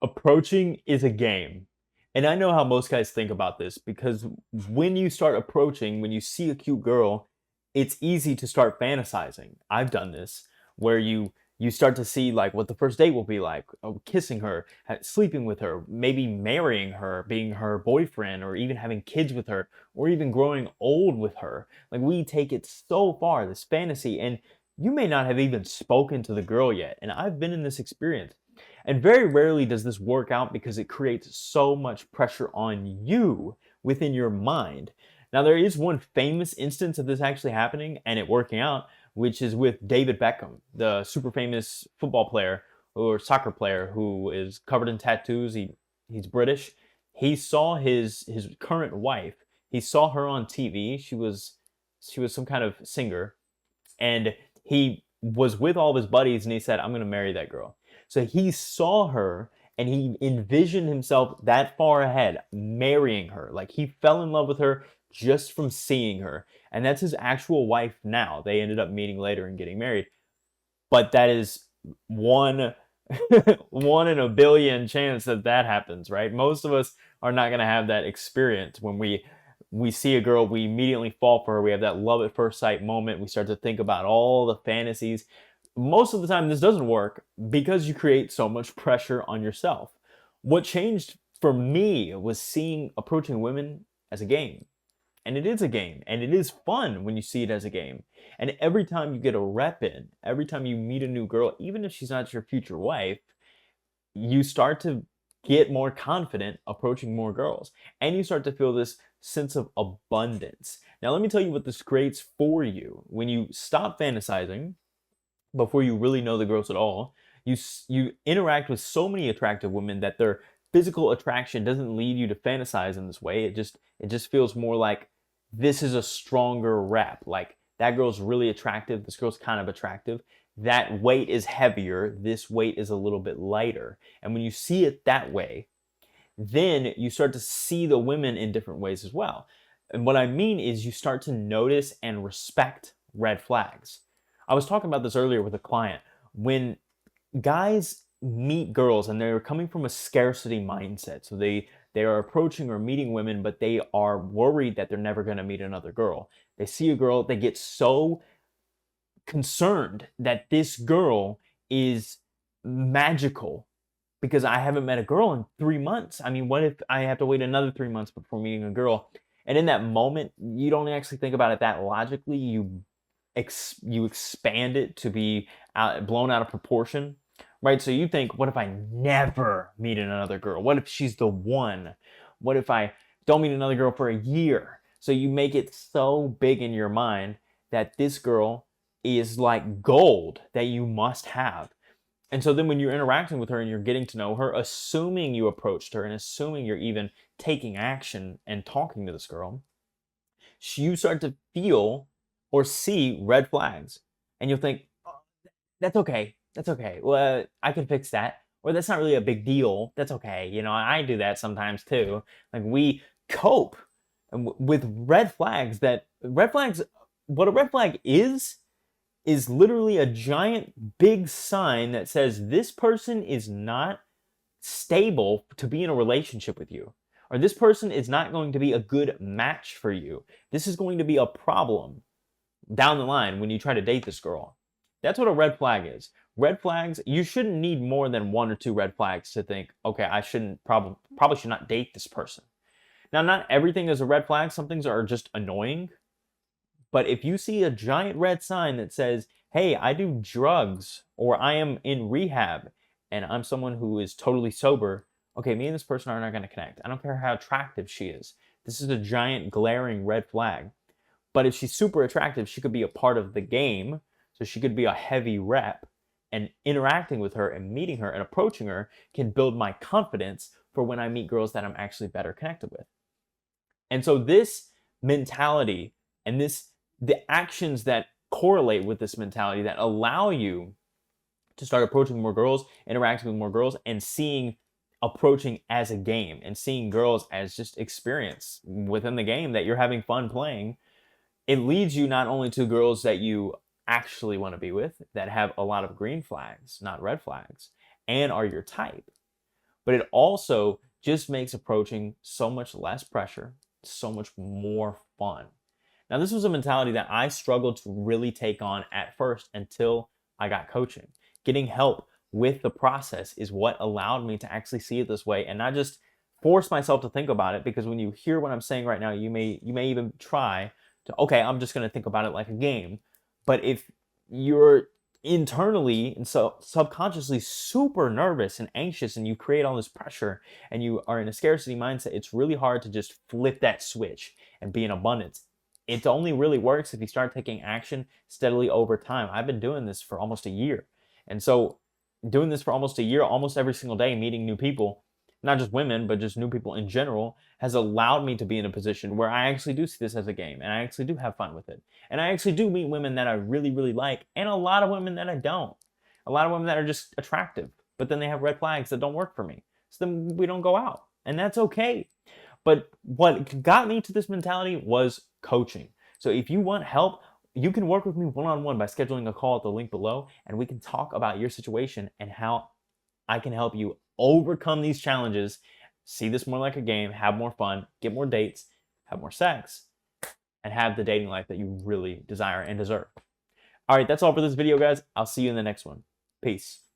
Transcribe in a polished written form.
Approaching is a game. And I know how most guys think about this because when you start approaching, when you see a cute girl, it's easy to start fantasizing. I've done this where you start to see like what the first date will be like, kissing her, sleeping with her, maybe marrying her, being her boyfriend, or even having kids with her, or even growing old with her. Like we take it so far, this fantasy, and you may not have even spoken to the girl yet. And I've been in this experience. And very rarely does this work out because it creates so much pressure on you within your mind. Now, there is one famous instance of this actually happening and it working out, which is with David Beckham, the super famous football player or soccer player who is covered in tattoos. He's British. He saw his current wife. He saw her on TV. She was some kind of singer, and he was with all of his buddies and he said, I'm going to marry that girl. So he saw her and he envisioned himself that far ahead marrying her. Like he fell in love with her just from seeing her. And that's his actual wife now. They ended up meeting later and getting married. But that is one one in a billion chance that that happens, right? Most of us are not going to have that experience when we see a girl, we immediately fall for her. We have that love at first sight moment. We start to think about all the fantasies. Most of the time, this doesn't work because you create so much pressure on yourself. What changed for me was seeing approaching women as a game. And it is a game, and it is fun when you see it as a game. And every time you get a rep in, every time you meet a new girl, even if she's not your future wife, you start to get more confident approaching more girls. And you start to feel this sense of abundance. Now, let me tell you what this creates for you. When you stop fantasizing before you really know the girls at all, you interact with so many attractive women that their physical attraction doesn't lead you to fantasize in this way. It just feels more like this is a stronger rep. Like that girl's really attractive. This girl's kind of attractive. That weight is heavier. This weight is a little bit lighter. And when you see it that way, then you start to see the women in different ways as well. And what I mean is you start to notice and respect red flags. I was talking about this earlier with a client. When guys meet girls and they're coming from a scarcity mindset, so they are approaching or meeting women, but they are worried that they're never going to meet another girl. They see a girl, they get so concerned that this girl is magical because I haven't met a girl in 3 months. I mean, what if I have to wait another 3 months before meeting a girl? And in that moment, you don't actually think about it that logically. You expand it to be blown out of proportion, right? So you think, what if I never meet another girl? What if she's the one? What if I don't meet another girl for a year? So you make it so big in your mind that this girl is like gold that you must have. And so then when you're interacting with her and you're getting to know her, assuming you approached her and assuming you're even taking action and talking to this girl, you start to feel or see red flags. And you'll think, oh, that's okay. That's okay. Well, I can fix that. Or that's not really a big deal. That's okay. You know, I do that sometimes too. Like we cope with red flags what a red flag is literally a giant big sign that says this person is not stable to be in a relationship with you, or this person is not going to be a good match for you. This is going to be a problem down the line when you try to date this girl. That's what a red flag is. Red flags, you shouldn't need more than one or two red flags to think, okay, I shouldn't probably should not date this person. Now, not everything is a red flag. Some things are just annoying. But if you see a giant red sign that says, hey, I do drugs or I am in rehab and I'm someone who is totally sober, okay, me and this person are not going to connect. I don't care how attractive she is. This is a giant glaring red flag. But if she's super attractive, she could be a part of the game. So she could be a heavy rep. And interacting with her and meeting her and approaching her can build my confidence for when I meet girls that I'm actually better connected with. And so this mentality and the actions that correlate with this mentality that allow you to start approaching more girls, interacting with more girls, and seeing approaching as a game and seeing girls as just experience within the game that you're having fun playing, it leads you not only to girls that you actually want to be with that have a lot of green flags, not red flags, and are your type, but it also just makes approaching so much less pressure, so much more fun. Now, this was a mentality that I struggled to really take on at first until I got coaching. Getting help with the process is what allowed me to actually see it this way and not just force myself to think about it, because when you hear what I'm saying right now, you may even try to, okay, I'm just going to think about it like a game. But if you're internally and so subconsciously super nervous and anxious and you create all this pressure and you are in a scarcity mindset, it's really hard to just flip that switch and be in abundance. It only really works if you start taking action steadily over time. I've been doing this for almost a year. And so, doing this for almost a year, almost every single day, meeting new people, not just women, but just new people in general, has allowed me to be in a position where I actually do see this as a game and I actually do have fun with it. And I actually do meet women that I really, really like, and a lot of women that I don't. A lot of women that are just attractive, but then they have red flags that don't work for me. So then we don't go out. And that's okay. But what got me to this mentality was coaching. So if you want help, you can work with me one-on-one by scheduling a call at the link below, and we can talk about your situation and how I can help you overcome these challenges, see this more like a game, have more fun, get more dates, have more sex, and have the dating life that you really desire and deserve. All right, that's all for this video, guys. I'll see you in the next one. Peace.